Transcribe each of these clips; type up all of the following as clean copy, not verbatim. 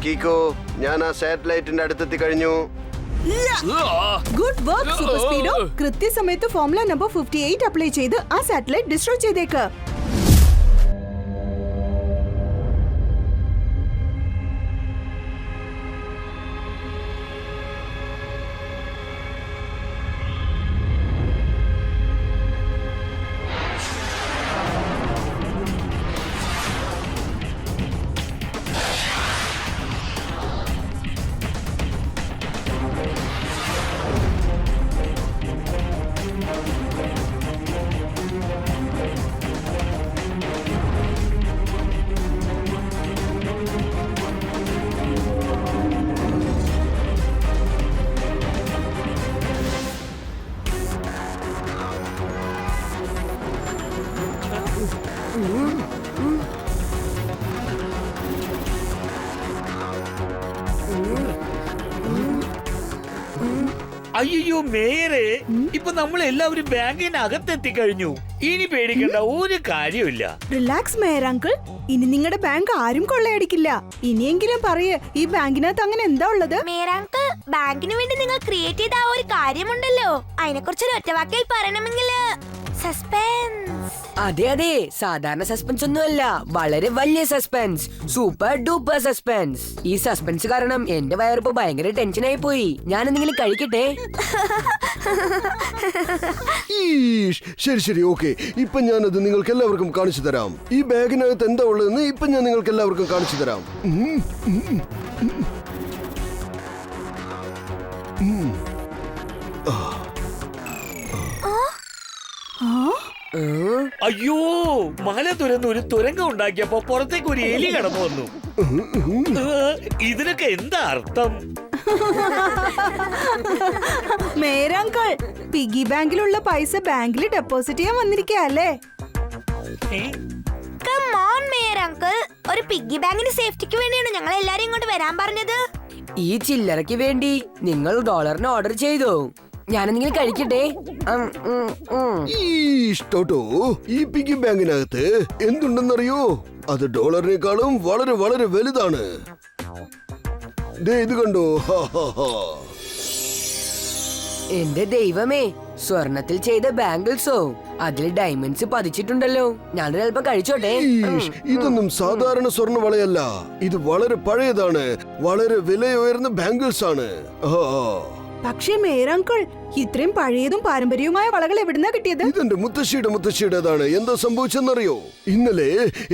കീക്കോ, ഞാൻ ആ സാറ്റലൈറ്റിന്റെ അടുത്തെത്തി കഴിഞ്ഞു. Good work super Speedo. കൃത്യസമയത്ത് ഫോർമുല നമ്പർ 58 അപ്ലൈ ചെയ്ത് ആ സാറ്റലൈറ്റ് ഡിസ്ട്രോയ് ചെയ്തേക്ക്. അയ്യോ മേയറെ, ഇപ്പൊ നമ്മൾ എല്ലാവരും ബാങ്കിനകത്തെത്തി കഴിഞ്ഞു. ഇനി പേടിക്കേണ്ട ഒരു കാര്യമില്ല. റിലാക്സ് മേയർ അങ്കിൾ, ഇനി നിങ്ങളുടെ ബാങ്ക് ആരും കൊള്ളയടിക്കില്ല. ഇനിയെങ്കിലും പറയേ, ഈ ബാങ്കിനകത്ത് അങ്ങനെ എന്താ ഉള്ളത്? മേയർ അങ്കിൾ, ബാങ്കിന് വേണ്ടി നിങ്ങൾ ക്രിയേറ്റ് ചെയ്ത ആ ഒരു കാര്യമുണ്ടല്ലോ, അതിനെ കുറിച്ച് ഒരു ഒറ്റവാക്കിൽ പറയണമെങ്കിൽ സസ്പെൻസ്. അതെ അതെ, സാധാരണ സസ്പെൻസ് ഒന്നുമല്ല, വളരെ വലിയ സസ്പെൻസ്, സൂപ്പർ ഡൂപ്പർ സസ്പെൻസ്. ഈ സസ്പെൻസ് കാരണം എന്റെ വയറിപ്പോ ഭയങ്കര ടെൻഷനായി പോയി. ഞാൻ എന്തെങ്കിലും കഴിക്കട്ടെ? ശരി ശരി, ഓക്കെ. ഇപ്പൊ ഞാനത് നിങ്ങൾക്ക് എല്ലാവർക്കും കാണിച്ചു തരാം. ഈ ബാഗിനകത്ത് എന്താ ഉള്ളതെന്ന് ഇപ്പൊ ഞാൻ നിങ്ങൾക്ക് എല്ലാവർക്കും കാണിച്ചു തരാം. അയ്യോ, മല തുരന്ന് ഒരു തുരങ്കം ഉണ്ടാക്കിയപ്പോ പുറത്തേക്ക് ഒരു എലി കടന്നു വന്നു. ഇതിനൊക്കെ എന്താ അർത്ഥം? മേയർ അങ്കിൾ, പിഗി ബാങ്കിലുള്ള പൈസ ബാങ്കിൽ ഡെപ്പോസിറ്റ് ചെയ്യാൻ വന്നിരിക്കല്ലേ? കം ഓൺ മേയർ അങ്കിൾ, ഒരു പിഗ്ഗി ബാങ്കിന്റെ സേഫ്റ്റിക്ക് വേണ്ടിയാണ് ഞങ്ങൾ എല്ലാരും ഇങ്ങോട്ട് വരാൻ പറഞ്ഞത്. ഈ ചില്ലറയ്ക്ക് വേണ്ടി നിങ്ങൾ ഡോളറിന് ഓർഡർ ചെയ്തു. ഞാനെന്തെങ്കിലും കഴിക്കട്ടെ? ടോട്ടോ, ഈ പിഗി ബാങ്കിനകത്ത് എന്തുണ്ടെന്നറിയോ? അത് ഡോളറിനേക്കാളും വളരെ വളരെ വലുതാണ്. ദേ ഇത് കണ്ടോ. എന്റെ ദൈവമേ, സ്വർണത്തിൽ ചെയ്ത ബാംഗിൾസോ? അതിൽ ഡയമണ്ട്സ് പതിച്ചിട്ടുണ്ടല്ലോ. ഞാനൊരൽപ്പം കഴിച്ചോട്ടെ? ഇതൊന്നും സാധാരണ സ്വർണ്ണ വളയല്ല. ഇത് വളരെ പഴയതാണ്, വളരെ വിലയുയർന്ന ബാംഗിൾസ് ആണ്. പക്ഷേ മേയർ അങ്കിൾ, ഇത്രയും പഴയതും പാരമ്പര്യവുമായ വളകൾ എവിടുന്നാ കിട്ടിയത്? ഇതെന്റെ മുത്തശ്ശിയുടേതാണ്. എന്താ സംഭവിച്ചെന്നറിയോ? ഇന്നലെ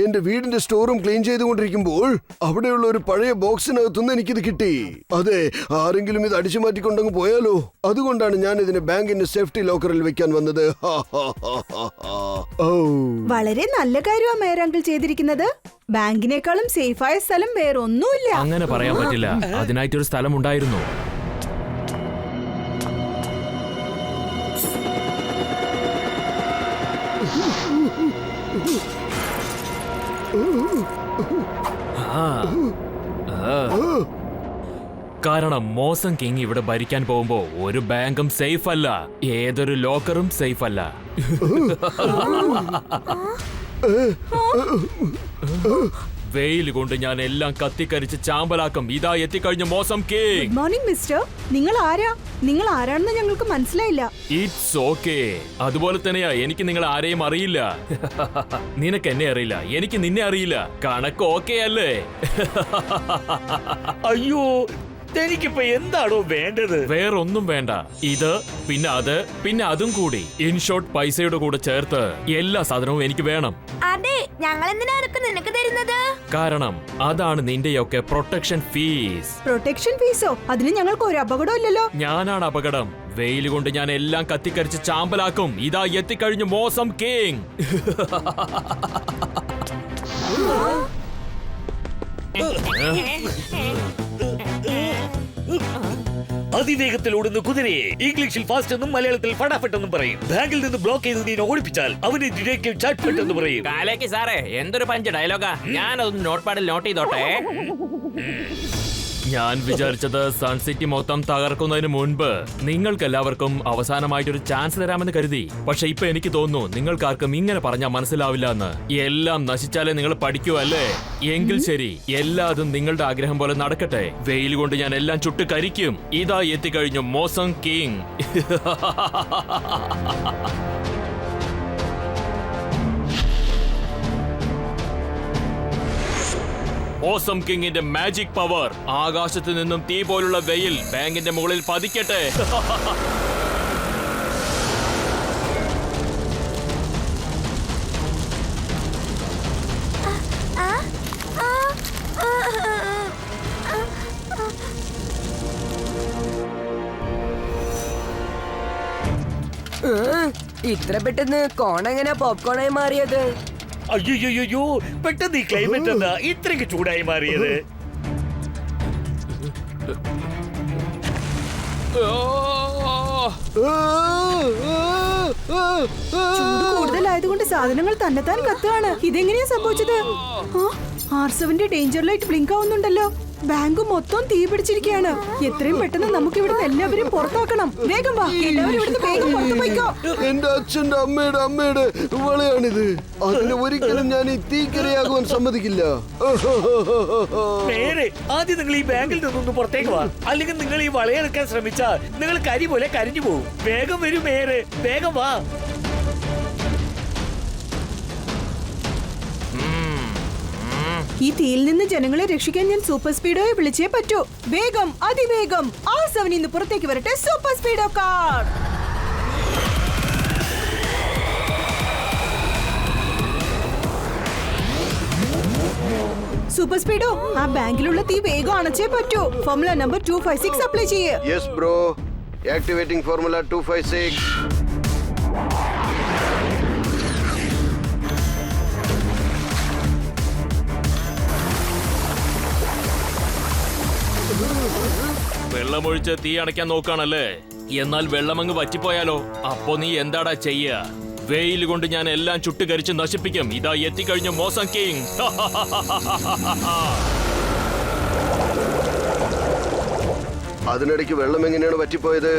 എന്റെ വീടിന്റെ സ്റ്റോറും ക്ലീൻ ചെയ്തുകൊണ്ടിരിക്കുമ്പോൾ അവിടെയുള്ള ഒരു പഴയ ബോക്സിനകത്തുനിന്ന് എനിക്കിത് കിട്ടി. അതെ, ആരെങ്കിലും ഇത് അടിച്ചു മാറ്റിക്കൊണ്ടങ്ങ് പോയാലോ? അതുകൊണ്ടാണ് ഞാൻ ഇതിനെ ബാങ്കിന്റെ സേഫ്റ്റി ലോക്കറിൽ വെക്കാൻ വന്നത്. വളരെ നല്ല കാര്യമാണ് മേയർ അങ്കിൾ ചെയ്തിരിക്കുന്നത്. ബാങ്കിനേക്കാളും സേഫായ സ്ഥലം വേറൊന്നുമില്ല. അങ്ങനെ പറയാൻ പറ്റില്ല. അതിനായിട്ടൊരു സ്ഥലം ഉണ്ടായിരുന്നു. കാരണം മോസം കിങ് ഇവിടെ ഭരിക്കാൻ പോകുമ്പോ ഒരു ബാങ്കും സേഫ് അല്ല, ഏതൊരു ലോക്കറും സേഫ് അല്ല. വെയിൽ കൊണ്ട് ഞാൻ എല്ലാം കത്തിക്കരിച്ച് ചാമ്പലാക്കും. ഇതാ എത്തിക്കഴിഞ്ഞ mausam king. Good morning mister. നിങ്ങൾ ആരാണെന്ന് ഞങ്ങൾക്ക് മനസ്സിലായില്ല. It's okay. അതുപോലെ തന്നെയാ, എനിക്ക് നിങ്ങൾ ആരെയും അറിയില്ല. നിനക്ക് എന്നെ അറിയില്ല, എനിക്ക് നിന്നെ അറിയില്ല. കണക്ക് ഓക്കേ അല്ലേ? അയ്യോ, എനിക്കിപ്പോ എന്താണോ വേണ്ടത്? വേറൊന്നും വേണ്ട. ഇത് പിന്നെ അത് പിന്നെ അതും കൂടി, ഇൻഷോർട്ട് പൈസയുടെ കൂടെ ചേർത്ത് എല്ലാ സാധനവും എനിക്ക് വേണം. അതെ, ഞങ്ങൾ എന്തിനാ നിനക്ക് തരുന്നത്? കാരണം അതാണ് നിന്റെയൊക്കെ പ്രൊട്ടക്ഷൻ ഫീസ്. പ്രൊട്ടക്ഷൻ ഫീസോ? അതിന് ഞങ്ങൾക്ക് ഒരു അപകടം ഇല്ലല്ലോ. ഞാനാണ് അപകടം. വെയിൽ കൊണ്ട് ഞാൻ എല്ലാം കത്തിക്കരിച്ച് ചാമ്പലാക്കും. ഇതാ എത്തിക്കഴിഞ്ഞു മോസം കിങ്. അതിവേഗത്തിൽ ഓടുന്ന കുതിരയെ ഇംഗ്ലീഷിൽ ഫാസ്റ്റ് എന്നും മലയാളത്തിൽ ഫടാഫട്ട് എന്നും പറയും. ബാങ്കിൽ നിന്ന് ബ്ലോക്ക് ചെയ്ത് നീ ഓടിപ്പിച്ചാൽ അവന് ഡിറ്റക്റ്റീവ് ചട്ട്പട്ട് എന്ന് പറയും. കാലേക്ക് സാറേ എന്തൊരു പഞ്ച് ഡയലോഗാ. ഞാനതൊന്ന് നോട്ട് പാഡിൽ നോട്ട് ചെയ്തോട്ടെ. ഞാൻ വിചാരിച്ചത് സൺ സിറ്റി മൊത്തം തകർക്കുന്നതിന് മുൻപ് നിങ്ങൾക്കെല്ലാവർക്കും അവസാനമായിട്ടൊരു ചാൻസ് തരാമെന്ന് കരുതി. പക്ഷെ ഇപ്പൊ എനിക്ക് തോന്നുന്നു നിങ്ങൾക്കാർക്കും ഇങ്ങനെ പറഞ്ഞാൽ മനസ്സിലാവില്ല എന്ന്. എല്ലാം നശിച്ചാലേ നിങ്ങൾ പഠിക്കൂ അല്ലേ? എങ്കിൽ ശരി, എല്ലാതും നിങ്ങളുടെ ആഗ്രഹം പോലെ നടക്കട്ടെ. വെയിൽ കൊണ്ട് ഞാൻ എല്ലാം ചുട്ട് കരിക്കും. ഇതാ എത്തിക്കഴിഞ്ഞു മോസം കിങ്. ഓസം കിങ്ങിന്റെ മാജിക് പവർ. ആകാശത്ത് നിന്നും തീ പോലുള്ള വെയിൽ ബാങ്കിന്റെ മുകളിൽ പതിക്കട്ടെ. ഇത്ര പെട്ടെന്ന് കോൺ എങ്ങനെ പോപ്കോണായി മാറിയത്? അയ്യോ, പെട്ടെന്ന് ഈ ക്ലൈമറ്റ് എന്താ ഇത്രയ്ക്ക് ചൂടായി മാറിയത്? ചൂട് കൂടുതലായതുകൊണ്ട് സാധനങ്ങൾ തന്നെത്താൻ കത്തുകയാണ്. ഇതെങ്ങനെയാ സംഭവിച്ചത്? R7ന്റെ ഡേഞ്ചർ ലൈറ്റ് ബ്ലിങ്ക് ആവുന്നുണ്ടല്ലോ. ബാങ്ക് മൊത്തം തീ പിടിച്ചിരിക്കുകയാണ്. എത്രയും പെട്ടെന്ന് നമുക്ക് ഇവിടുന്ന് എല്ലാവരും പുറത്താക്കണം. വേഗം വാ, എല്ലാവരും ഇവിടുന്ന് വേഗം പുറത്തു പോയിക്കോ. എന്റെ അച്ഛന്റെ അമ്മയുടെ വളയാണിത്. അതിന് ഒരിക്കലും ഞാൻ ഈ തീക്കരയാകുവാൻ സമ്മതിക്കില്ല. നേരെ ആദ്യം നിങ്ങൾ ഈ ബാങ്കിൽ നിന്നൊന്ന് പുറത്തേക്ക് വാ. അല്ലെങ്കിൽ നിങ്ങൾ ഈ വളയെടുക്കാൻ ശ്രമിച്ചാൽ നിങ്ങൾ കരി പോലെ കരിഞ്ഞു പോകും. വേഗം വരൂ മേരെ, വേഗം വാ. ഈ തീയിൽ നിന്ന് ജനങ്ങളെ രക്ഷിക്കാൻ ഞാൻ സൂപ്പർ സ്പീഡോയെ വിളിച്ചേ പറ്റൂ. വേഗം, അതിവേഗം R7 ഇന്ന് പുറത്തേക്ക് വരട്ടെ. Super Speedo car. Super Speedo, ആ ബാങ്കിലുള്ള തീ വേഗം അണച്ചേ പറ്റൂ. ഫോർമുല നമ്പർ 256 അപ്ലൈ ചെയ്യേ. Yes bro, activating formula 256. വെള്ളമൊഴിച്ച് തീ അണയ്ക്കാൻ നോക്കാണല്ലേ? എന്നാൽ വെള്ളമങ്ങ് വറ്റിപ്പോയാലോ? അപ്പോ നീ എന്താടാ ചെയ്യ? വെയിൽ കൊണ്ട് ഞാൻ എല്ലാം ചുട്ടുകരിച്ച് നശിപ്പിക്കും. ഇതാ എത്തിക്കഴിഞ്ഞു മോസം കിങ്. അതിനിടയ്ക്ക് വെള്ളം എങ്ങനെയാണ് വറ്റിപ്പോയത്?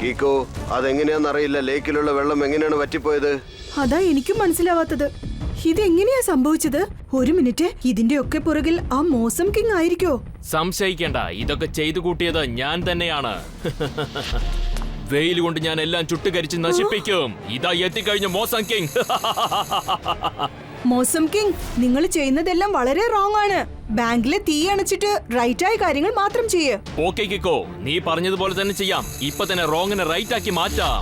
കീക്കോ, അതെങ്ങനെയാന്നറിയില്ല. ലേക്കിലുള്ള വെള്ളം എങ്ങനെയാണ് വറ്റിപ്പോയത്? അതാ എനിക്കും മനസ്സിലാവാത്തത്. ഇതെങ്ങനെയാ സംഭവിച്ചത്? ഒരു മിനിറ്റ്, ഇതിന്റെ ഒക്കെ പുറകിൽ ആ മോസം കിങ് ആയിരിക്കോ? സംശയിക്കേണ്ട, ഇതൊക്കെ ചെയ്തു കൂട്ടിയത് ഞാൻ തന്നെയാണ്. വെയിൽ കൊണ്ട് ഞാൻ എല്ലാം ചുട്ടുകരിച്ച് നശിപ്പിക്കും. ഇതാ എത്തിക്കഴിഞ്ഞു മോസം കിങ്. മോസം കിങ്, നിങ്ങൾ ചെയ്യുന്നതെല്ലാം വളരെ റോങ് ആണ്. ബാങ്കിലെ തീ അണച്ചിട്ട് റൈറ്റ് ആയ കാര്യങ്ങൾ മാത്രം ചെയ്യ്. ഓക്കെ കിക്കോ, നീ പറഞ്ഞതുപോലെ തന്നെ ചെയ്യാം. ഇപ്പൊ തന്നെ റോങ്ങിനെ റൈറ്റ് ആക്കി മാറ്റാം.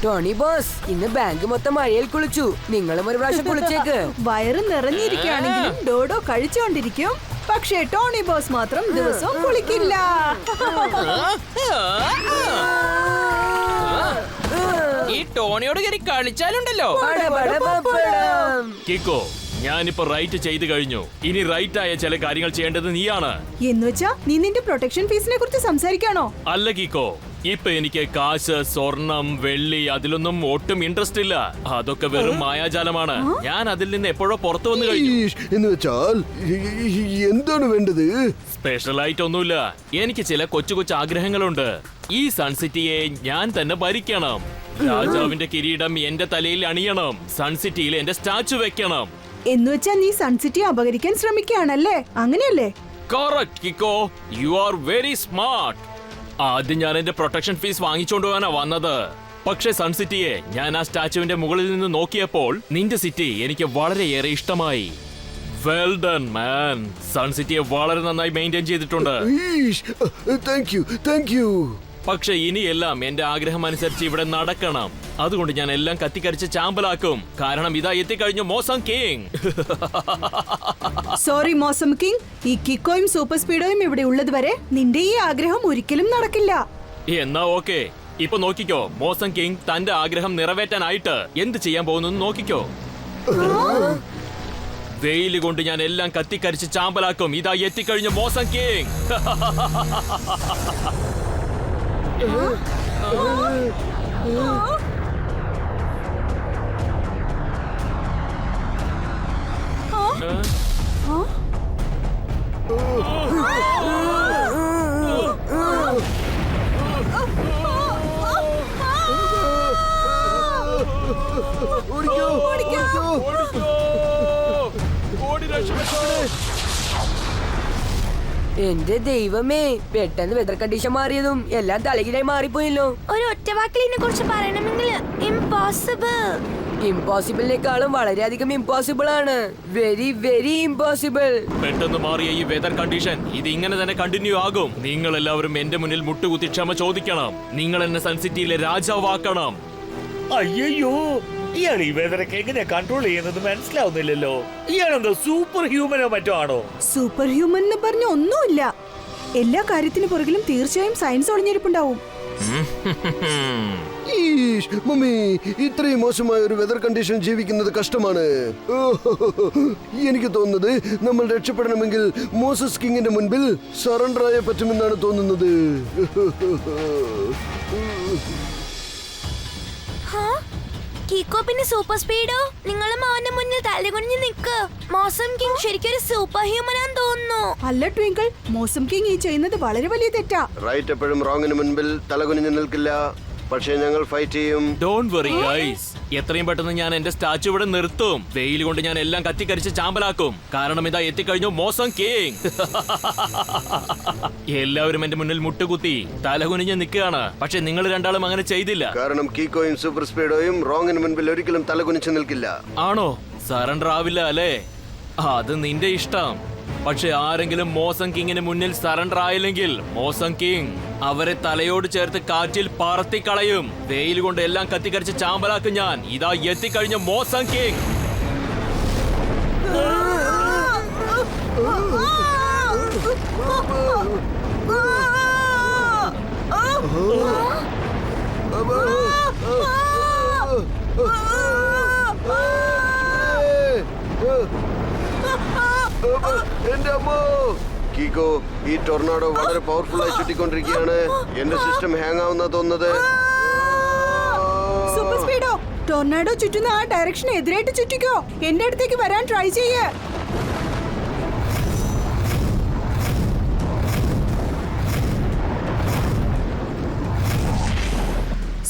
ടോണി ബോസ്, ഇന്ന് ബാങ്ക് മൊത്തം മഴയിൽ കുളിച്ചു. നിങ്ങളും ഒരു പ്രാവശ്യം കുളിച്ചേക്ക്. വയറ് നിറഞ്ഞിരിക്കുകയാണെങ്കിലും ഡോഡോ കഴിച്ചുകൊണ്ടിരിക്കും. പക്ഷേ ടോണി ബോസ് മാത്രം ദിവസവും കുളിക്കില്ല. ഈ ടോണിയോട് കയറി കളിച്ചാലുണ്ടല്ലോ. കിക്കോ, ഞാനിപ്പോ റൈറ്റ് ചെയ്തു കഴിഞ്ഞു. ഇനി റൈറ്റ് ആയ ചില കാര്യങ്ങൾ ചെയ്യേണ്ടത് നീയാണ്. എന്നുവെച്ചാ നീ നിന്റെ പ്രൊട്ടക്ഷൻ ഫീസിനെ കുറിച്ച് സംസാരിക്കാണോ? അല്ല കിക്കോ, ഇപ്പൊ എനിക്ക് കാശ്, സ്വർണം, വെള്ളി അതിലൊന്നും ഒട്ടും ഇൻട്രസ്റ്റ് ഇല്ല. അതൊക്കെ വെറും മായാജാലമാണ്. ഞാൻ അതിൽ നിന്ന് എപ്പോഴോ പുറത്തു വന്നു കഴിഞ്ഞു. എന്ന് വെച്ചാൽ എന്താണ് വേണ്ടത്? സ്പെഷ്യൽ ആയിട്ട് ഒന്നുമില്ല. എനിക്ക് ചില കൊച്ചു കൊച്ചു ആഗ്രഹങ്ങളുണ്ട്. ഈ സൺസിറ്റിയെ ഞാൻ തന്നെ ഭരിക്കണം. രാജാവിന്റെ കിരീടം എന്റെ തലയിൽ അണിയണം. സൺസിറ്റിയിൽ എന്റെ സ്റ്റാച്ചു വെക്കണം. എന്നുവെച്ചാ നീ സൺസിറ്റി അപകരിക്കാൻ ശ്രമിക്കുകയാണല്ലേ? അങ്ങനെയല്ലേ? Correct Kicko, you are very smart. ആദ്യം ഞാൻ എന്റെ പ്രൊട്ടക്ഷൻ ഫീസ് വാങ്ങിച്ചോണ്ട് പോകാനാ വന്നത്. പക്ഷെ സൺസിറ്റിയെ ഞാൻ ആ സ്റ്റാച്ചുവിന്റെ മുകളിൽ നിന്ന് നോക്കിയപ്പോൾ നിന്റെ സിറ്റി എനിക്ക് വളരെയേറെ ഇഷ്ടമായി. വെൽ ഡൺ മാൻ. സൺസിറ്റിയെ വളരെ നന്നായി മെയിൻറ്റെയിൻ ചെയ്തിട്ടുണ്ട്. Thank you. പക്ഷെ ഇനിയെല്ലാം എന്റെ ആഗ്രഹം അനുസരിച്ച് ഇവിടെ നടക്കണം. അതുകൊണ്ട് ഞാൻ എല്ലാം കത്തിക്കരിച്ച് ചാമ്പലാക്കും. കാരണം ഇതാ എത്തിക്കഴിഞ്ഞു Mausam king. Sorry mausam king, ഈ കിക്കോയും സൂപ്പർ സ്പീഡോയും ഇവിടെ ഉള്ളത് വരെ നിന്റെ ഈ ആഗ്രഹം ഒരിക്കലും നടക്കില്ല. എന്നാ ഓക്കെ, ഇപ്പൊ നോക്കിക്കോ, മോസം കിങ് തന്റെ ആഗ്രഹം നിറവേറ്റാനായിട്ട് എന്ത് ചെയ്യാൻ പോകുന്നു നോക്കിക്കോ. വെയില് കൊണ്ട് ഞാൻ എല്ലാം കത്തിക്കരിച്ച് ചാമ്പലാക്കും. ഇതാ എത്തിക്കഴിഞ്ഞു മോസം കിങ്. എന്റെ ദൈവമേ, പെട്ടെന്ന് വെതർ കണ്ടീഷൻ മാറിയതും എല്ലാം തലകിലായി മാറിപ്പോയല്ലോ. ഒരു ഒറ്റവാക്കിൽ ഇതിനെ കുറിച്ച് പറയണമെങ്കിൽ ഇംപോസിബിൾ. ഇമ്പോസിബിളിനേക്കാളും വളരെയധികം ഇമ്പോസിബിൾ ആണ്. Very very impossible. പെട്ടെന്ന് മാറിയ ഈ വെതർ കണ്ടീഷൻ ഇത് ഇങ്ങനെ തന്നെ കണ്ടിന്യൂ ആകും. നിങ്ങൾ എല്ലാവരും എന്റെ മുന്നിൽ മുട്ടുകുത്തി ക്ഷമ ചോദിക്കണം. നിങ്ങൾ എന്നെ സൺസിറ്റിയിലെ രാജാവാക്കണം. അയ്യോ, ഇയാൾ ഈ വെതറൊക്കെ എങ്ങനെയാ കൺട്രോൾ ചെയ്യുന്നത് മനസ്സിലാവുന്നില്ലല്ലോ. ഇയാളെന്തോ സൂപ്പർ ഹ്യൂമനോ മറ്റോ ആണോ? സൂപ്പർ ഹ്യൂമൻ എന്ന് പറഞ്ഞ ഒന്നുമില്ല. എല്ലാ കാര്യത്തിന് പുറകിലും തീർച്ചയായും സയൻസ് ഒളിഞ്ഞിരിപ്പുണ്ടാവും. ഈഷ്, മമ്മി, ഇത്രയും മോശമായ ഒരു വെതർ കണ്ടീഷൻ ജീവിക്കുന്നത് കഷ്ടമാണ്. എനിക്ക് തോന്നുന്നത് നമ്മൾ രക്ഷപ്പെടണമെങ്കിൽ മോസസ് കിങ്ങിന്റെ മുൻപിൽ സറണ്ടർ ആയ പറ്റുമെന്നാണ് തോന്നുന്നത്. കീക്കോ പിന്നെ സൂപ്പർ സ്പീഡോ, നിങ്ങളും അവന്റെ മുന്നിൽ തലകുനിഞ്ഞ് നിക്ക്. മോസം കിങ് ശരിക്കും ഒരു സൂപ്പർ ഹ്യൂമനാന്ന് തോന്നുന്നു. അല്ല ട്വിങ്കിൾ, മോസം കിങ് ഈ ചെയ്യുന്നത് വളരെ വലിയ തെറ്റാ. റൈറ്റ് എപ്പോഴും റോങ്ങിന് മുൻപിൽ തലകുനിഞ്ഞു നിൽക്കില്ല. പക്ഷേ ഞങ്ങൾ ഫൈറ്റ് ചെയ്യും. ഡോണ്ട് വറി ഗൈസ്, എത്രയും പെട്ടെന്ന് ഞാൻ എന്റെ സ്റ്റാച്ചു ഇവിടെ നിർത്തും. വെയിൽ കൊണ്ട് ഞാൻ എല്ലാം കത്തിക്കരിച്ച് ചാമ്പലാക്കും. കാരണം ഇതാ എത്തിക്കഴിഞ്ഞു മോസം കിങ്. എല്ലാവരും എന്റെ മുന്നിൽ മുട്ടുകുത്തി തലകുനിഞ്ഞ് നിൽക്കുകയാണ്. പക്ഷെ നിങ്ങൾ രണ്ടാളും അങ്ങനെ ചെയ്തില്ല. കാരണം കീക്കോയും സൂപ്പർ സ്പീഡോയും റോങ്ങിന് മുൻപിൽ ഒരിക്കലും തലകുനിച്ച് നിൽക്കില്ല. ആണോ? സറണ്ടർ ആവില്ല അല്ലേ? അത് നിന്റെ ഇഷ്ടം. പക്ഷെ ആരെങ്കിലും മോസം കിങ്ങിന് മുന്നിൽ സറണ്ടർ ആയില്ലെങ്കിൽ മോസം കിങ് അവരെ തലയോട് ചേർത്ത് കാറ്റിൽ പറത്തിക്കളയും. വെയിൽ കൊണ്ട് എല്ലാം കത്തിക്കരിച്ച് ചാമ്പലാക്കും ഞാൻ. ഇതാ എത്തിക്കഴിഞ്ഞ മോസം കിങ്. എന്റെ അമ്മോ! കീക്കോ, ഈ ടൊർണാഡോ വളരെ പവർഫുൾ ആയി ചുറ്റിക്കൊണ്ടിരിക്കുകയാണ്. എന്റെ സിസ്റ്റം ഹാങ് ആവുന്ന തോന്നുന്നത്. സൂപ്പർ സ്പീഡോ, ടൊർണാഡോ ചുറ്റുന്ന ആ ഡയറക്ഷൻ എതിരായിട്ട് ചുറ്റിക്കോ. എന്റെ അടുത്തേക്ക് വരാൻ ട്രൈ ചെയ്യേ.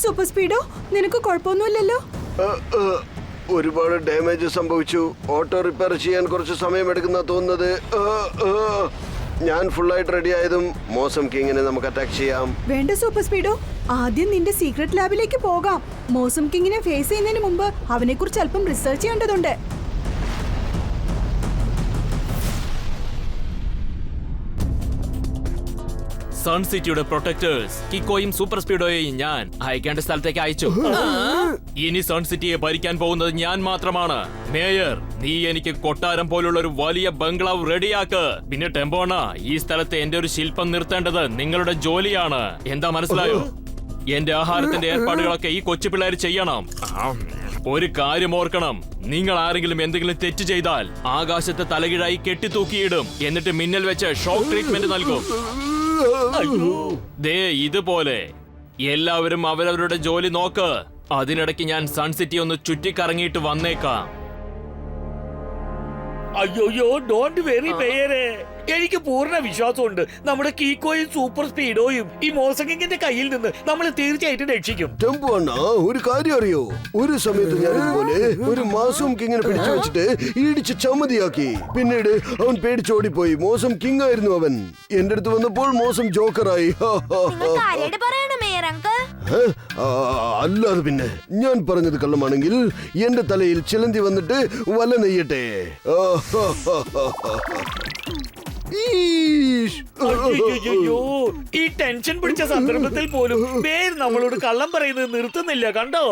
സൂപ്പർ സ്പീഡോ, നിനക്ക് കുഴപ്പമൊന്നുമില്ലല്ലോ? ഒരുപാട് ഡാമേജ് സംഭവിച്ചു. ഓട്ടോ റിപ്പയർ ചെയ്യാൻ കുറച്ച് സമയമെടുക്കുന്ന തോന്നുന്നത്. ഞാൻ ഫുള്ളായിട്ട് റെഡി ആയതും മോസം കിങ്ങിനെ നമുക്ക് അറ്റാക്ക് ചെയ്യാം. വേണ്ട സൂപ്പർ സ്പീഡോ, ആദ്യം നിന്റെ സീക്രട്ട് ലാബിലേക്ക് പോകാം. മോസം കിങ്ങിനെ ഫേസ് ചെയ്യുന്നതിന് മുമ്പ് അവനെ കുറിച്ച് അല്പം റിസർച്ച് ചെയ്യേണ്ടതുണ്ട്. സൺ സിറ്റിയുടെ പ്രൊട്ടക്ടേഴ്സ് കിക്കോയും സൂപ്പർ സ്പീഡോയെയും ഞാൻ അയക്കേണ്ട സ്ഥലത്തേക്ക് അയച്ചു. ഇനി സൺ സിറ്റിയെ ഭരിക്കാൻ പോകുന്നത് ഞാൻ മാത്രമാണ്. മേയർ, നീ എനിക്ക് കൊട്ടാരം പോലുള്ള ഒരു വലിയ ബംഗ്ലാവ് റെഡിയാക്ക്. പിന്നെ ടെമ്പോണ, ഈ സ്ഥലത്ത് എന്റെ ഒരു ശില്പം നിർത്തേണ്ടത് നിങ്ങളുടെ ജോലിയാണ്. എന്താ മനസ്സിലായോ? എന്റെ ആഹാരത്തിന്റെ ഏർപ്പാടുകളൊക്കെ ഈ കൊച്ചു പിള്ളേർ ചെയ്യണം. ഒരു കാര്യം ഓർക്കണം, നിങ്ങൾ ആരെങ്കിലും എന്തെങ്കിലും തെറ്റ് ചെയ്താൽ ആകാശത്തെ തലകീഴായി കെട്ടിത്തൂക്കിയിടും. എന്നിട്ട് മിന്നൽ വെച്ച് ഷോക്ക് ട്രീറ്റ്മെന്റ് നൽകും. ദേ ഇതുപോലെ എല്ലാവരും അവരവരുടെ ജോലി നോക്ക്. അതിനിടയ്ക്ക് ഞാൻ സൺ സിറ്റി ഒന്ന് ചുറ്റിക്കറങ്ങിയിട്ട് വന്നേക്കാം. അയ്യോയ്യോ, ഡോണ്ട് വെറി മേയറെ. എനിക്ക് പൂർണ്ണ വിശ്വാസമുണ്ട് നമ്മുടെ കീക്കോയും സൂപ്പർ സ്പീഡോയും ഈ മോസങ്ങിന്റെ കയ്യിൽ നിന്ന് നമ്മൾ തീർച്ചയായിട്ടും രക്ഷിക്കും. ടെമ്പോ അണ്ണാ, ഒരു കാര്യം അറിയോ? ഒരു സമയത്ത് ഞാൻ ഇതുപോലെ ഒരു മാസം കിങ്ങിനെ പിടിച്ചു വെച്ചിട്ട് ഇടിച്ച് ചമ്മതിയാക്കി. പിന്നീട് അവൻ പേടിച്ചോടിപ്പോയി. മോസം കിങ് ആയിരുന്നു അവൻ. എന്റെ അടുത്ത് വന്നപ്പോൾ മോസം ജോക്കറായി. അല്ലാതെ പിന്നെ ഞാൻ പറഞ്ഞത് കള്ളമാണെങ്കിൽ എന്റെ തലയിൽ ചിലന്തി വന്നിട്ട് വല നെയ്യട്ടെ. പ്ലീസ്. അയ്യോ, ഈ ടെൻഷൻ പിടിച്ച സന്ദർഭത്തിൽ പോലും പേര് നമ്മളോട് കള്ളം പറയുന്നത് നിർത്തുന്നില്ല, കണ്ടോ?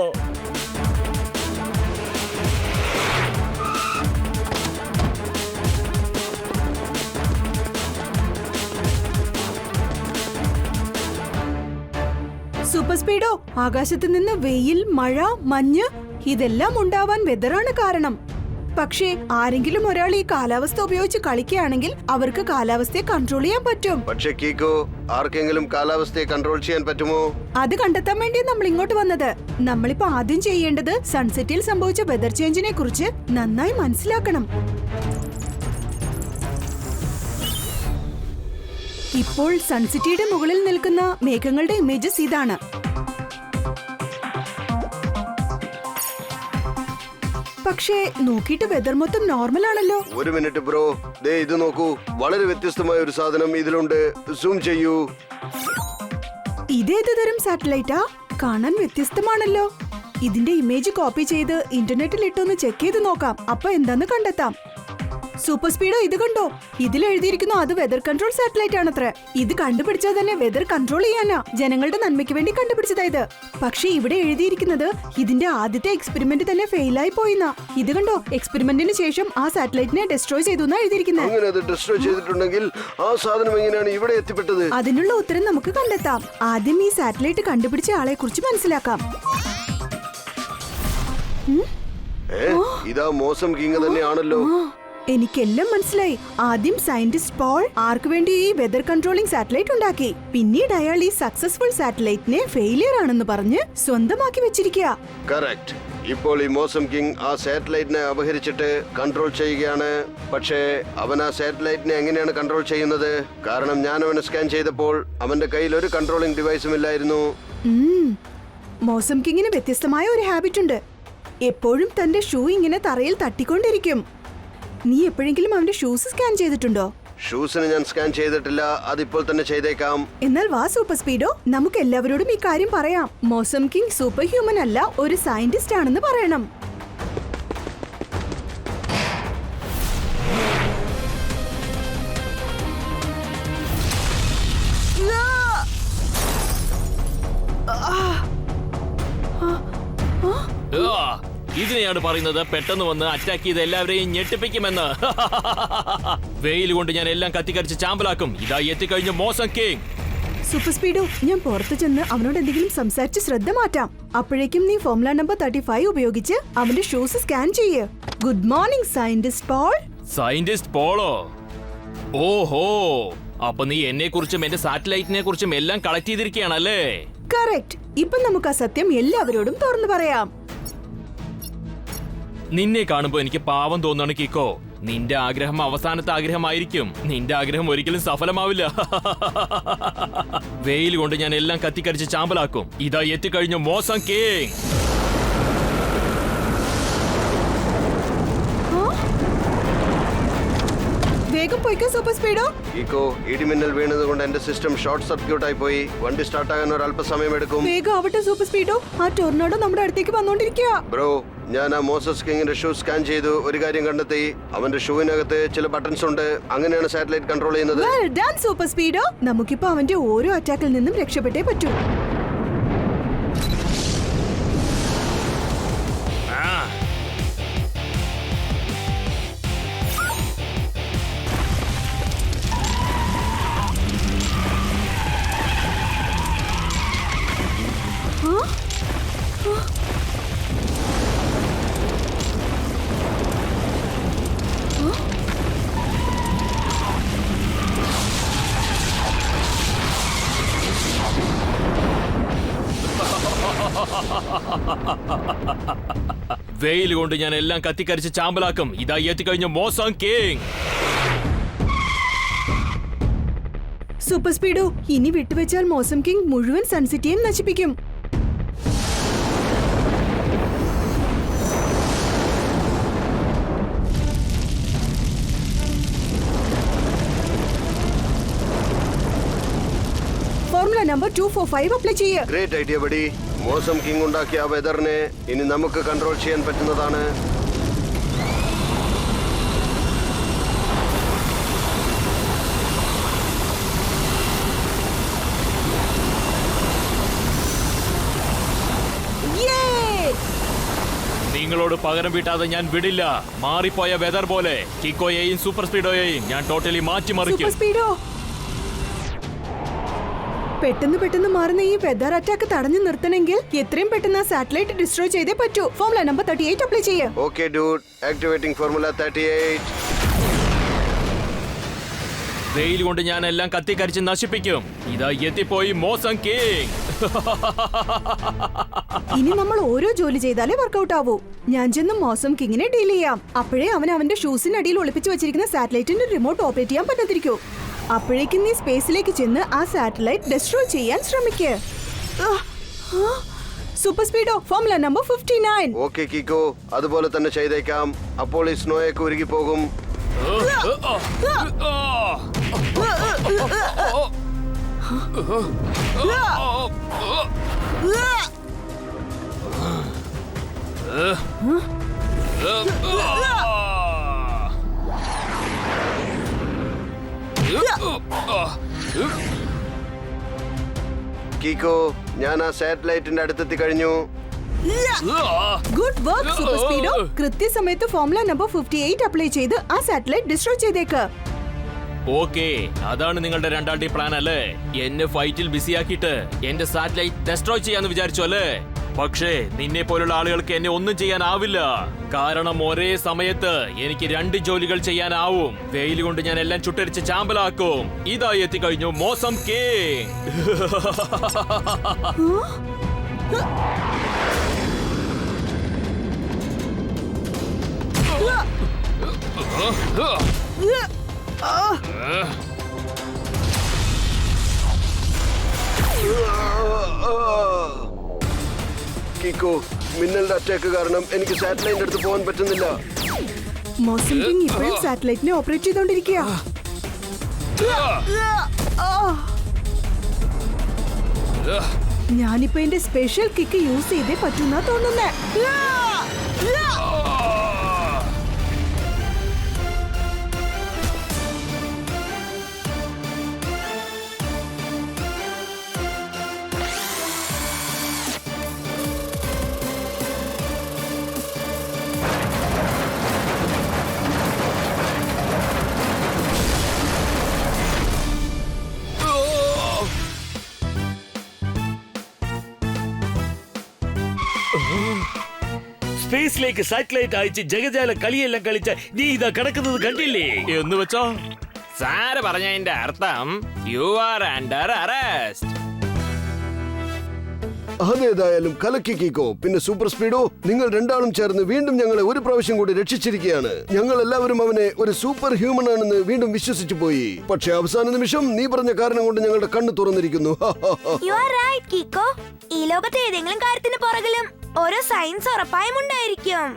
സൂപ്പർ സ്പീഡോ, ആകാശത്ത് നിന്ന് വെയിൽ, മഴ, മഞ്ഞ് ഇതെല്ലാം ഉണ്ടാവാൻ വെതറാണ് കാരണം. പക്ഷേ ആരെങ്കിലും ഒരാൾ ഈ കാലാവസ്ഥ ഉപയോഗിച്ച് കളിക്കുകയാണെങ്കിൽ അവർക്ക് കാലാവസ്ഥയെ കൺട്രോൾ ചെയ്യാൻ പറ്റും. പക്ഷേ കീക്കോ, ആർക്കെങ്കിലും കാലാവസ്ഥയെ കൺട്രോൾ ചെയ്യാൻ പറ്റുമോ? അത് കണ്ടെത്താൻ വേണ്ടി നമ്മൾ ഇങ്ങോട്ട് വന്നത്. നമ്മളിപ്പോ ആദ്യം ചെയ്യേണ്ടത് സൺസെറ്റിൽ സംഭവിച്ച വെതർ ചേഞ്ചിനെ കുറിച്ച് നന്നായി മനസ്സിലാക്കണം. ഇപ്പോൾ സൺസിറ്റിയുടെ മുകളിൽ നിൽക്കുന്ന മേഘങ്ങളുടെ ഇമേജസ് ഇതാണ്. പക്ഷേ നോക്കിയിട്ട് വെതർ മൊത്തം നോർമൽ ആണല്ലോ. ഒരു മിനിറ്റ് ബ്രോ, ദേ ഇത് നോക്കൂ. വളരെ വ്യത്യസ്തമായ ഒരു സാധനം ഇതിലുണ്ട്. സൂം ചെയ്യൂ. ഇതേത് തരം സാറ്റലൈറ്റാ? കാണാൻ വ്യത്യസ്തമാണല്ലോ. ഇതിന്റെ ഇമേജ് കോപ്പി ചെയ്ത് ഇന്റർനെറ്റിൽ ഇട്ടൊന്ന് ചെക്ക് ചെയ്ത് നോക്കാം. അപ്പൊ എന്താന്ന് കണ്ടെത്താം. സൂപ്പർ സ്പീഡോ, ഇത് കണ്ടോ? ഇതിൽ എഴുതിയിരിക്കുന്നു അത് വെതർ കൺട്രോൾ സാറ്റലൈറ്റ് ആണത്രേ. ഇത് കണ്ടുപിടിച്ചാൽ തന്നെ വെതർ കൺട്രോൾ ചെയ്യാനാ. ജനങ്ങളുടെ നന്മയ്ക്ക് വേണ്ടി കണ്ടുപിടിച്ചതാ ഇത്. പക്ഷെ ഇവിടെ എഴുതിയിരിക്കുന്നത് ഇതിന്റെ ആദ്യത്തെ എക്സ്പെരിമെന്റ് തന്നെ ഫെയിലായി പോയിന്നാ. ഇത് കണ്ടോ? എക്സ്പെരിമെന്റിന് ശേഷം ആ സാറ്റലൈറ്റിനെ ഡിസ്ട്രോയ് ചെയ്തു എന്നാ എഴുതിയിരിക്കുന്നത്. അങ്ങനെ അത് ഡിസ്ട്രോയ് ചെയ്തിട്ടുണ്ടെങ്കിൽ ആ സാധനം എങ്ങനെയാണ് ഇവിടെ എത്തിപ്പെട്ടത്? അതിനുള്ള ഉത്തരം നമുക്ക് കണ്ടെത്താം. ആദ്യം ഈ സാറ്റലൈറ്റ് കണ്ടുപിടിച്ച ആളെ കുറിച്ച് മനസ്സിലാക്കാം. ഇതാ മോസം കിങ് തന്നെയാണല്ലോ. എനിക്കെല്ലാം മനസ്സിലായി. ആദ്യം സയന്റിസ്റ്റ് പോൾ ആർക്ക് വേണ്ടി ഈ വെതർ കൺട്രോളിംഗ് സാറ്റലൈറ്റ് ഉണ്ടാക്കി. പിന്നീട് അയാൾ ഈ സക്സസ്ഫുൾ സാറ്റലൈറ്റിനെ ഫെയിലിയർ ആണെന്ന് പറഞ്ഞ് സ്വന്തമാക്കി വെച്ചിരിക്കുക. കറക്റ്റ്. ഇപ്പോൾ ഈ മോസം കിങ് ആ സാറ്റലൈറ്റിനെ അപഹരിച്ചിട്ട് കൺട്രോൾ ചെയ്യുകയാണ്. പക്ഷേ അവൻ ആ സാറ്റലൈറ്റിനെ എങ്ങനെയാണ് കൺട്രോൾ ചെയ്യുന്നത്? കാരണം ഞാൻ അവനെ സ്കാൻ ചെയ്തപ്പോൾ അവന്റെ കയ്യിൽ ഒരു കൺട്രോളിംഗ് ഡിവൈസും ഇല്ലായിരുന്നു. മോസം കിങ്ങിന് വ്യത്യസ്തമായ ഒരു ഹാബിറ്റ് ഉണ്ട്. എപ്പോഴും തന്റെ ഷൂ ഇങ്ങനെ തറയിൽ തട്ടിക്കൊണ്ടിരിക്കും. നീ എപ്പോഴെങ്കിലും അവന്റെ ഷൂസ് സ്കാൻ ചെയ്തിട്ടുണ്ടോ? ഷൂസിന് ഞാൻ സ്കാൻ ചെയ്തിട്ടില്ല. അതിപ്പോൾ തന്നെ ചെയ്തേക്കാം. എന്നാൽ വാ സൂപ്പർ സ്പീഡോ, നമുക്ക് എല്ലാവരോടും ഈ കാര്യം പറയാം. മോസം കിങ് സൂപ്പർ ഹ്യൂമൻ അല്ല, ഒരു സയന്റിസ്റ്റ് ആണെന്ന് പറയണം. ഇതിനെയാണ് പറയുന്നത് പെട്ടെന്ന് വന്ന് അറ്റാക്ക് ചെയ്ത് എല്ലാവരെയും ഞെട്ടിപ്പിക്കുമെന്ന്. വെയിൽ കൊണ്ട് ഞാൻ എല്ലാം കത്തിക്കരിച്ച് ചാമ്പലാക്കും. ഇതാ എത്തിക്കഴിഞ്ഞ മോസം കിങ്. സൂപ്പർ സ്പീഡോ, ഞാൻ പുറത്തു ചെന്ന് അവനോട് എന്തെങ്കിലും സംസാരിച്ച് ശ്രദ്ധ മാറ്റാം. അപ്പോഴേക്കും നീ ഫോർമുല നമ്പർ 35 ഉപയോഗിച്ച് അവന്റെ ഷൂസ് സ്കാൻ ചെയ്യ്. Good morning scientist Paul. Scientist പോളോ? ഓഹോ, അപ്പൊ നീ എന്നെ കുറിച്ചും എന്റെ സാറ്റലൈറ്റിനെ കുറിച്ചും എല്ലാം കളക്ട് ചെയ്തിരിക്കുകയാണല്ലേ? കറക്റ്റ്. ഇപ്പൊ നമുക്ക് ആ സത്യം എല്ലാവരോടും തുറന്നു പറയാം. നിന്നെ കാണുമ്പോ എനിക്ക് പാവം തോന്നാണ് കിക്കോ. നിന്റെ ആഗ്രഹം അവസാനത്തെ ആഗ്രഹമായിരിക്കും. നിന്റെ ആഗ്രഹം ഒരിക്കലും സഫലമാവില്ല. വെയിൽ കൊണ്ട് ഞാൻ എല്ലാം കത്തിക്കരിച്ച് ചാമ്പലാക്കും. ഇതാ എത്തിക്കഴിഞ്ഞു മോസം കിങ്. വേഗം പോയിക്കോ സൂപ്പർ സ്പീഡോ. ഈക്കോ, ഇടിമിന്നൽ വീണത് കൊണ്ട് എന്റെ സിസ്റ്റം ഷോർട്ട് സർക്യൂട്ട് ആയി പോയി. വണ്ടി സ്റ്റാർട്ട് ആകാൻ ഒരു അല്പസമയം എടുക്കും. വേഗം ആവട്ടെ സൂപ്പർ സ്പീഡോ, ആ ടൊർണാഡോ നമ്മുടെ അടുത്തേക്ക് വന്നോണ്ടിരിക്കുക. ബ്രോ, ഞാൻ ആ മോസസ് കിങ്ങിന്റെ ഷൂ സ്കാൻ ചെയ്തു. ഒരു കാര്യം കണ്ടെത്തി. അവന്റെ ഷൂവിനകത്ത് ചില ബട്ടൺസ് ഉണ്ട്. അങ്ങനെയാണ് സാറ്റലൈറ്റ് കൺട്രോൾ ചെയ്യുന്നത്. Well done super Speedo. നമുക്കിപ്പോ അവന്റെ ഓരോ അറ്റാക്കിൽ നിന്നും രക്ഷപ്പെട്ടേ പറ്റൂ. വെയിൽ കൊണ്ട് ഞാൻ എല്ലാം കത്തിക്കരിച്ച് ചാമ്പലാക്കും. ഇതാ എത്തിക്കഴിഞ്ഞ മോസം കിങ്. സൂപ്പർ സ്പീഡോ, ഇനി വിട്ടുവെച്ചാൽ മോസം കിങ് മുഴുവൻ സൺസിറ്റിയും നശിപ്പിക്കും. ഫോർമുല നമ്പർ 245 അപ്ലൈ ചെയ്യുക. Great idea buddy. Mausam king ഉണ്ടാക്കിയ ആ വെതറിനെ ഇനി നമുക്ക് കൺട്രോൾ ചെയ്യാൻ പറ്റുന്നതാണ്. നിങ്ങളോട് പകരം വീട്ടാതെ ഞാൻ വിടില്ല. മാറിപ്പോയ വെതർ പോലെ കിക്കോയെയും സൂപ്പർ സ്പീഡോയെയും ഞാൻ ടോട്ടലി മാറ്റിമറിക്കും. സൂപ്പർ സ്പീഡോ, പെട്ടെന്ന് മാറുന്ന ഈ വെദർ അറ്റാക്ക് തടഞ്ഞു നിർത്തണമെങ്കിൽ എത്രയും പെട്ടെന്ന് ആ സാറ്റലൈറ്റ് ഡിസ്ട്രോയ് ചെയ്തേ പറ്റൂ. ഫോർമുല നമ്പർ 38 അപ്ലൈ ചെയ്യേ. Okay dude, activating formula 38. വെയിൽ കൊണ്ട് ഞാൻ എല്ലാം കത്തിക്കരിച്ച് നശിപ്പിക്കും. ഇതാ എത്തിപ്പോയി മോസം കിങ്. ഇനി നമ്മൾ ഓരോ ജോലി ചെയ്താലേ വർക്കൗട്ട് ആവൂ. ഞാൻ ചെന്ന് മോസം കിങ്ങിനെ ഡീൽ ചെയ്യാം. അപ്പോഴേ അവന്റെ ഷൂസിനടിയിൽ ഒളിപ്പിച്ചു വെച്ചിരിക്കുന്ന സാറ്റലൈറ്റിന്റെ റിമോട്ട് ഓപ്പറേറ്റ് ചെയ്യാൻ പറ്റത്തിരിക്കൂ. അപ്പോഴേക്കും നീ സ്പേസിലേക്ക് ചെന്ന് ആ സാറ്റലൈറ്റ് ഡിസ്ട്രോയ് ചെയ്യാൻ ശ്രമിക്കേ. Super Speedo, formula number 59. Okay Kicko, അതുപോലെ തന്നെ ചെയ്തേക്കാം. അപ്പോൾ ഈ സ്നോയൊക്കെ ഉരുകി പോകും. കിക്കോ, ഞാൻ ആ സാറ്റലൈറ്റിന്റെ അടുത്തെത്തി കഴിഞ്ഞു. Good work super Speedo. കൃത്യസമയത്ത് ഫോർമുല നമ്പർ 58 അപ്ലൈ ചെയ്ത് ആ സാറ്റലൈറ്റ് ഡിസ്ട്രോയ് ചെയ്തേക്ക്. ഓക്കെ, അതാണ് നിങ്ങളുടെ രണ്ടാളുടെയും പ്ലാൻ അല്ലേ? എന്നെ ഫൈറ്റിൽ ബിസിയാക്കിയിട്ട് എന്റെ സാറ്റലൈറ്റ് ഡെസ്ട്രോയ് ചെയ്യാന്ന് വിചാരിച്ചു അല്ലേ? പക്ഷേ നിന്നെ പോലുള്ള ആളുകൾക്ക് എന്നെ ഒന്നും ചെയ്യാനാവില്ല. കാരണം ഒരേ സമയത്ത് എനിക്ക് 2 ജോലികൾ ചെയ്യാനാവും. വെയിൽ കൊണ്ട് ഞാൻ എല്ലാം ചുട്ടരിച്ച് ചാമ്പലാക്കും. ഇതായി എത്തിക്കഴിഞ്ഞു മോസം കിങ്. കിക്കോ, മിന്നലിന്റെ അറ്റാക്ക് കാരണം എനിക്ക് സാറ്റലൈറ്റിന്റെ അടുത്ത് പോകാൻ പറ്റുന്നില്ല. മോസം കിങ് ഇപ്പോഴും സാറ്റലൈറ്റിനെ ഓപ്പറേറ്റ് ചെയ്തോണ്ടിരിക്കുക. ഞാനിപ്പോ എന്റെ സ്പെഷ്യൽ കിക്ക് യൂസ് ചെയ്തേ പറ്റുന്ന തോന്നുന്നേ. സ്പേസിലേക്ക് സാറ്റലൈറ്റ് അയച്ച് ജഗജാല കളിയെല്ലാം കളിച്ച നീ ഇതാ കിടക്കുന്നത് കണ്ടില്ലേ? എന്ന് വെച്ചോ സാറ് പറഞ്ഞതിന്റെ അർത്ഥം യു ആർ അണ്ടർ അറസ്റ്റ്. അതേതായാലും കലക്കി കിക്കോ. പിന്നെ സൂപ്പർ സ്പീഡോ, നിങ്ങൾ രണ്ടാളും ചേർന്ന് വീണ്ടും ഞങ്ങളെ ഒരു പ്രാവശ്യം കൂടി രക്ഷിച്ചിരിക്കുകയാണ്. ഞങ്ങൾ എല്ലാവരും അവനെ ഒരു സൂപ്പർ ഹ്യൂമൻ ആണെന്ന് വീണ്ടും വിശ്വസിച്ചു പോയി. പക്ഷെ അവസാന നിമിഷം നീ പറഞ്ഞ കാരണം കൊണ്ട് ഞങ്ങളുടെ കണ്ണ് തുറന്നിരിക്കുന്നു. You are right Kicko. ഈ ലോകത്തെ ഏതെങ്കിലും കാര്യത്തിന് പുറകിലും ഓരോ സയൻസ് ഉറപ്പായും ഉണ്ടായിരിക്കും.